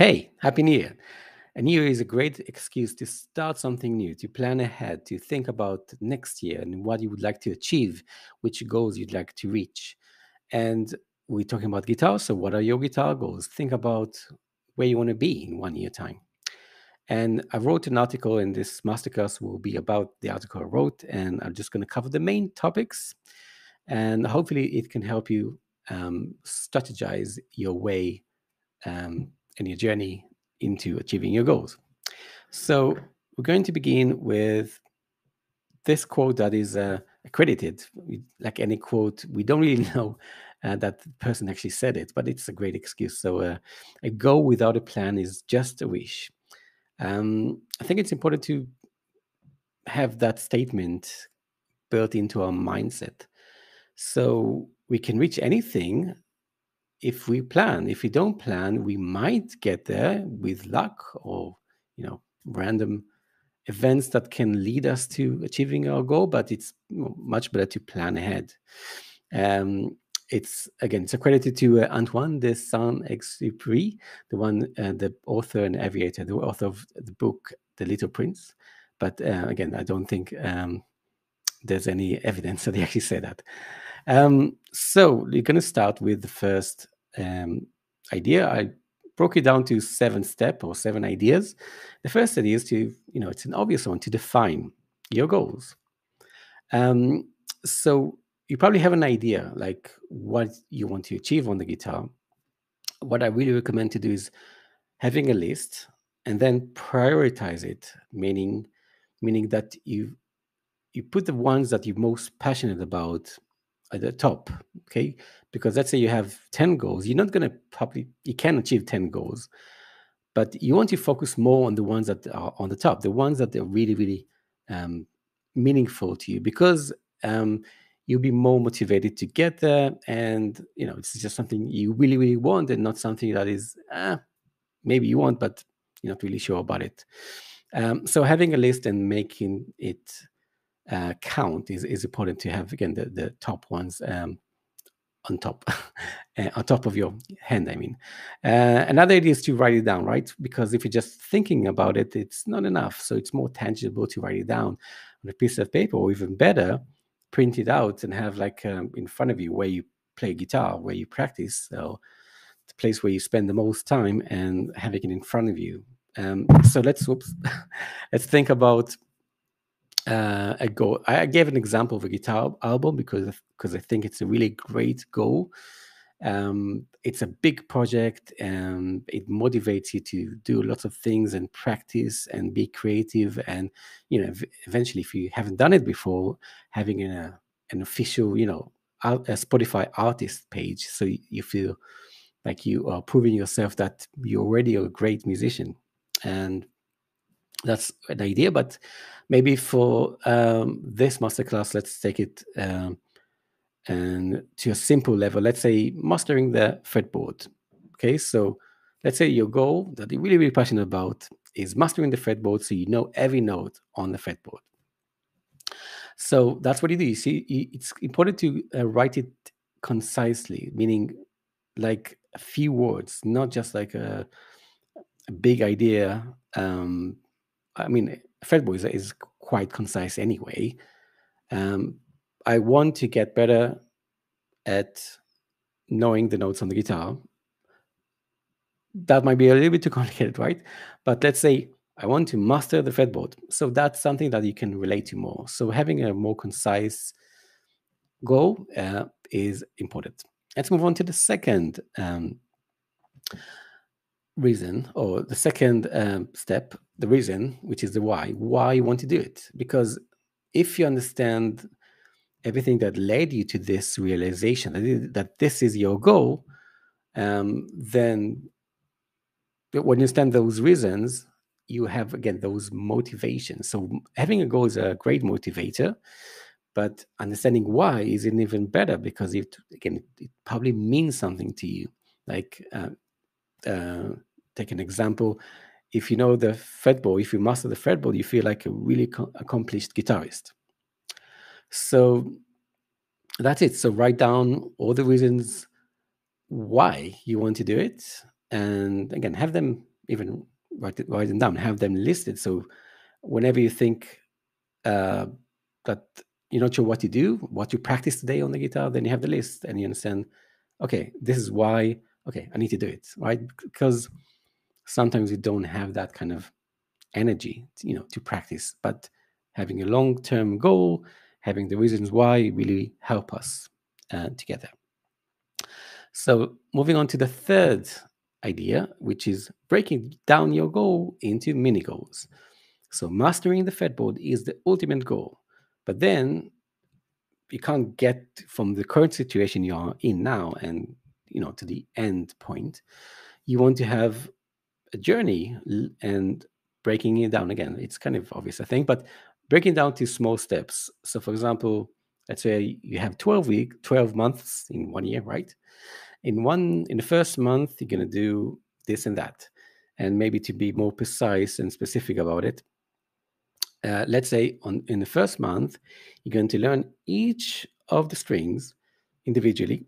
Hey, Happy New Year. A new year is a great excuse to start something new, to plan ahead, to think about next year and what you would like to achieve, which goals you'd like to reach. And we're talking about guitar, so what are your guitar goals? Think about where you want to be in 1 year time. And I wrote an article, and this masterclass will be about the article I wrote, and I'm just going to cover the main topics, and hopefully it can help you strategize your way and your journey into achieving your goals. So we're going to begin with this quote that is accredited. Like any quote, we don't really know that the person actually said it, but it's a great excuse. So a goal without a plan is just a wish. I think it's important to have that statement built into our mindset. So we can reach anything if we plan. If we don't plan, we might get there with luck or random events that can lead us to achieving our goal. But it's much better to plan ahead. It's accredited to Antoine de Saint-Exupéry, the author and aviator, the author of the book The Little Prince. But again, I don't think there's any evidence that he actually said that. So we're going to start with the first idea. I broke it down to 7 ideas. The first idea is to, it's an obvious one, to define your goals. So you probably have an idea like what you want to achieve on the guitar. What I really recommend to do is having a list and then prioritize it, meaning that you put the ones that you're most passionate about at the top, okay? Because let's say you have 10 goals, you're not going to you can achieve 10 goals, but you want to focus more on the ones that are on the top, the ones that are really, really meaningful to you, because you'll be more motivated to get there. And, it's just something you really, really want and not something that is, maybe you want, but you're not really sure about it. So having a list and making it count is important to have, again, the top ones on top on top of your hand. I mean, another idea is to write it down, right? Because if you're just thinking about it, it's not enough. So it's more tangible to write it down on a piece of paper, or even better, print it out and have like in front of you where you play guitar, where you practice. So the place where you spend the most time, and having it in front of you. So let's think about a goal. I gave an example of a guitar album because I think it's a really great goal. It's a big project, and it motivates you to do lots of things and practice and be creative. And eventually, if you haven't done it before, having an official, a Spotify artist page, so you feel like you are proving yourself that you're already a great musician. And that's an idea, but maybe for this masterclass, let's take it and to a simple level. Let's say mastering the fretboard. Okay, so let's say your goal that you're really, really passionate about is mastering the fretboard, so you know every note on the fretboard. So that's what you do. You see, it's important to write it concisely, meaning like a few words, not just like a big idea. I mean, fretboard is quite concise anyway. I want to get better at knowing the notes on the guitar. That might be a little bit too complicated, right? But let's say I want to master the fretboard. So that's something that you can relate to more. So having a more concise goal is important. Let's move on to the second reason, or the second step, the reason, which is the why you want to do it. Because if you understand everything that led you to this realization that this is your goal, then when you understand those reasons, you have, again, those motivations. So having a goal is a great motivator, but understanding why is even better, because it probably means something to you. Like take an example. If you know the fretboard, if you master the fretboard, you feel like a really accomplished guitarist. So that's it. So write down all the reasons why you want to do it, and again, have them even write them down, have them listed. So whenever you think that you're not sure what to do, what you practice today on the guitar, then you have the list and you understand, okay, this is why, okay, I need to do it, right? Because sometimes we don't have that kind of energy, to practice, but having a long-term goal, having the reasons why really help us together. So moving on to the third idea, which is breaking down your goal into mini goals. So mastering the fretboard is the ultimate goal, but then you can't get from the current situation you are in now and to the end point. You want to have a journey and breaking it down. Again, it's kind of obvious, I think, but breaking down to small steps. So for example, let's say you have 12 months in 1 year, right? In the first month, you're going to do this and that. And maybe to be more precise and specific about it, let's say in the first month, you're going to learn each of the strings individually,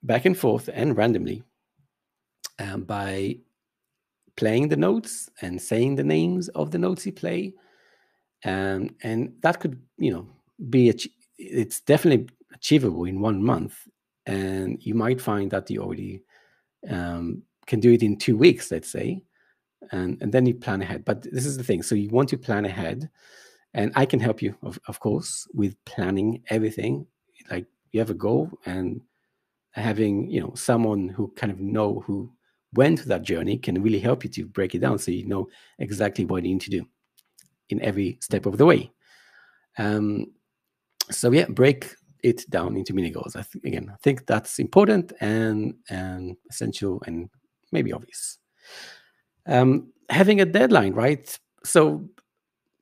back and forth and randomly, by playing the notes and saying the names of the notes you play. And that could, be, it's definitely achievable in 1 month. And you might find that you already can do it in 2 weeks, let's say. And then you plan ahead. But this is the thing. So you want to plan ahead. And I can help you, of course, with planning everything. Like you have a goal and having, someone who kind of who went through that journey can really help you to break it down so you know exactly what you need to do in every step of the way. So yeah, break it down into mini goals. I think that's important and essential and maybe obvious. Having a deadline, right? So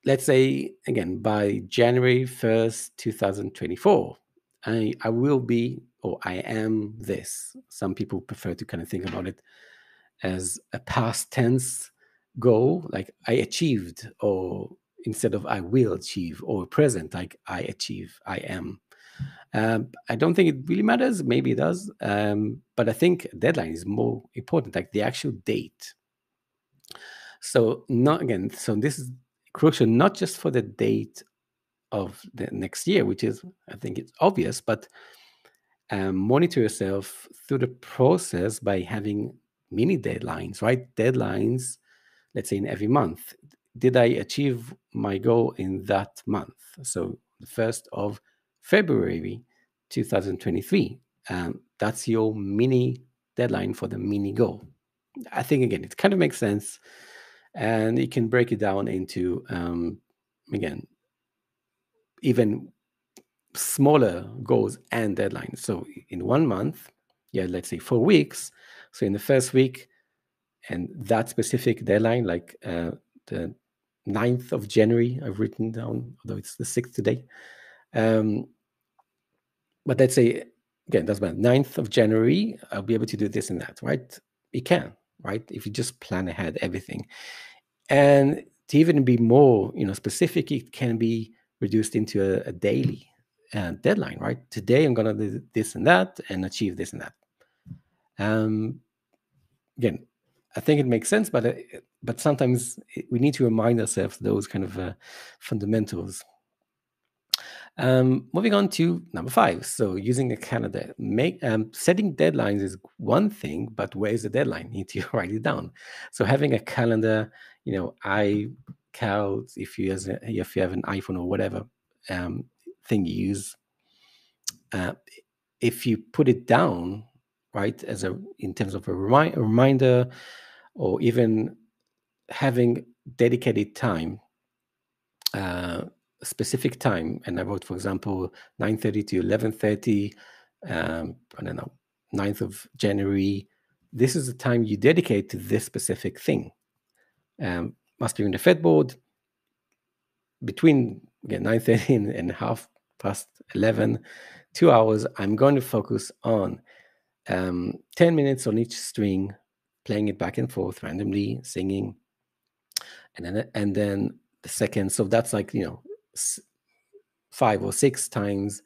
let's say, again, by January 1st, 2024, I will be, or I am this. Some people prefer to kind of think about it as a past tense goal, like I achieved, or instead of I will achieve, or present, like I achieve, I am. I don't think it really matters. Maybe it does. But I think deadline is more important, like the actual date. So this is crucial, not just for the date of the next year, which is, I think it's obvious, but monitor yourself through the process by having mini deadlines, right? Deadlines, let's say in every month. Did I achieve my goal in that month? So the 1st of February, 2023. That's your mini deadline for the mini goal. I think, again, it kind of makes sense. And you can break it down into, again, even smaller goals and deadlines. So in 1 month, let's say 4 weeks. So in the first week, and that specific deadline, like the 9th of January, I've written down, although it's the 6th today. But let's say, again, that's about 9th of January, I'll be able to do this and that, right? You can, right? If you just plan ahead everything. And to even be more, specific, it can be reduced into a daily deadline, right? Today I'm going to do this and that and achieve this and that. Again, I think it makes sense, but sometimes we need to remind ourselves those kind of fundamentals. Moving on to number 5. So using a calendar, setting deadlines is one thing, but where's the deadline? You need to write it down. So having a calendar, iCal, if you have an iPhone or whatever thing you use, if you put it down, right, in terms of a reminder, or even having dedicated time, specific time, and I wrote, for example, 9:30 to 11:30, I don't know, 9th of January. This is the time you dedicate to this specific thing. Mastering the fretboard between, again, 9:30 and 11:30, 2 hours. I'm going to focus on 10 minutes on each string, playing it back and forth randomly, singing, and then the second. So that's like 5 or 6 times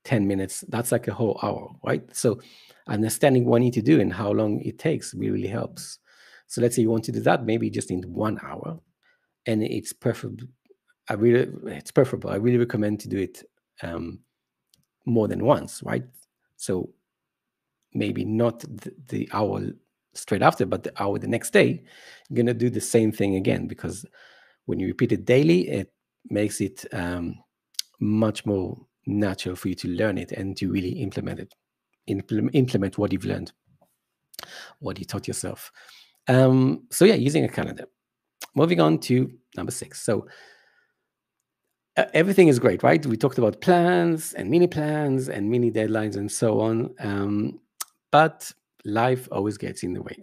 10 minutes. That's like a whole hour, right? So understanding what you need to do and how long it takes really helps. So let's say you want to do that, maybe just in 1 hour, and it's perfect. It's preferable. I really recommend to do it more than once, right? So maybe not the hour straight after, but the hour the next day, you're gonna do the same thing again, because when you repeat it daily, it makes it much more natural for you to learn it and to really implement it, implement what you've learned, what you taught yourself. So yeah, using a calendar. Moving on to number 6. So everything is great, right? We talked about plans and mini deadlines and so on. But life always gets in the way,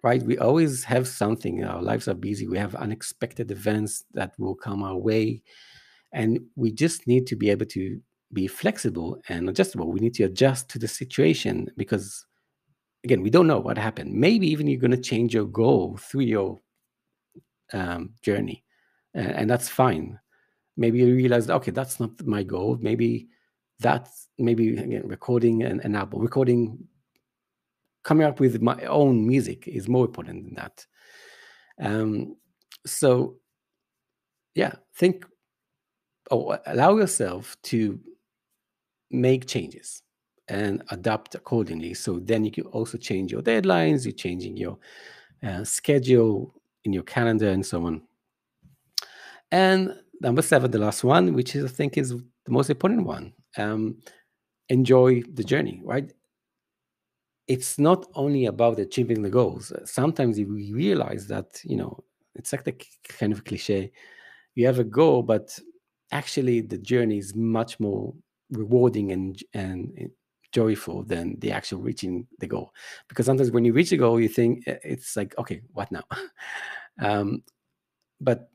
right? We always have something. Our lives are busy. We have unexpected events that will come our way. And we just need to be able to be flexible and adjustable. We need to adjust to the situation because, again, we don't know what happened. Maybe even you're going to change your goal through your journey, and that's fine. Maybe you realize, okay, that's not my goal. Maybe again, recording an album, coming up with my own music is more important than that. So yeah, think or allow yourself to make changes and adapt accordingly. So then you can also change your deadlines, you're changing your schedule in your calendar and so on. And number 7, the last one, which I think is the most important one, enjoy the journey, right? It's not only about achieving the goals. Sometimes we realize that, it's like the kind of cliche. You have a goal, but actually the journey is much more rewarding and joyful than the actual reaching the goal. Because sometimes when you reach a goal, you think it's like, okay, what now? But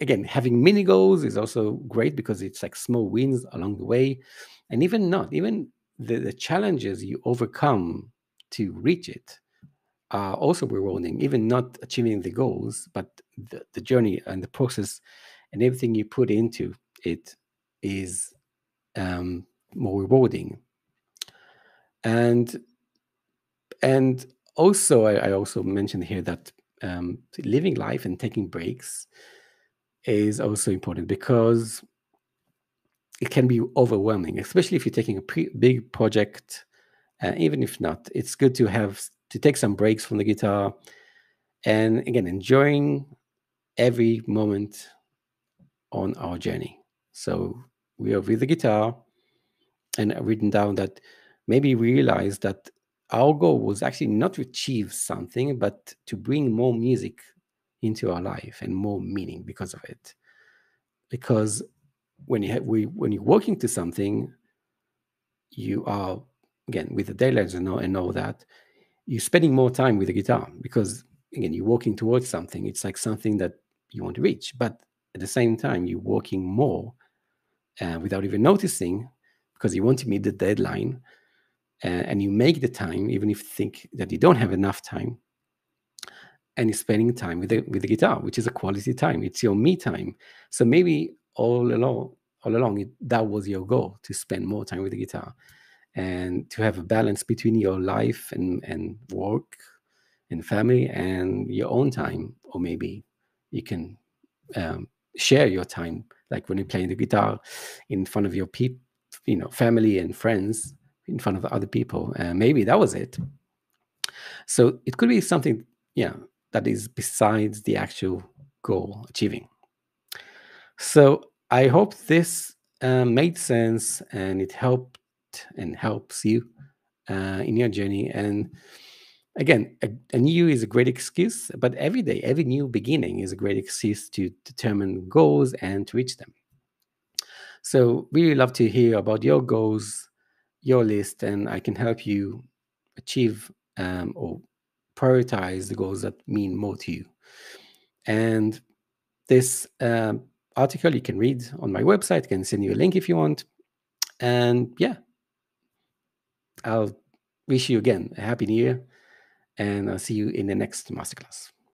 again, having mini goals is also great because it's like small wins along the way. And even the challenges you overcome to reach it are also rewarding, even not achieving the goals, but the journey and the process and everything you put into it is more rewarding. And also, I also mentioned here that living life and taking breaks is also important because it can be overwhelming, especially if you're taking a big project. Even if not, it's good to take some breaks from the guitar, and again, enjoying every moment on our journey. So we are with the guitar, and I've written down that maybe we realized that our goal was actually not to achieve something, but to bring more music into our life and more meaning because of it. Because when you're working to something, you are, again, with the deadlines and all that, you're spending more time with the guitar because, again, you're working towards something. It's like something that you want to reach, but at the same time, you're working more without even noticing because you want to meet the deadline, and you make the time even if you think that you don't have enough time, and you're spending time with the guitar, which is a quality time. It's your me time. So maybe all along, that was your goal, to spend more time with the guitar and to have a balance between your life and work and family and your own time. Or maybe you can share your time, like when you're playing the guitar in front of your family and friends, in front of other people. Maybe that was it. So it could be something, yeah, that is besides the actual goal achieving. So I hope this made sense and it helped and helps you in your journey. And again, a new is a great excuse, but every day, every new beginning is a great excuse to determine goals and to reach them. So really love to hear about your goals, your list, and I can help you achieve or prioritize the goals that mean more to you. And this article you can read on my website. I can send you a link if you want. And yeah, I'll wish you again a happy new year, and I'll see you in the next masterclass.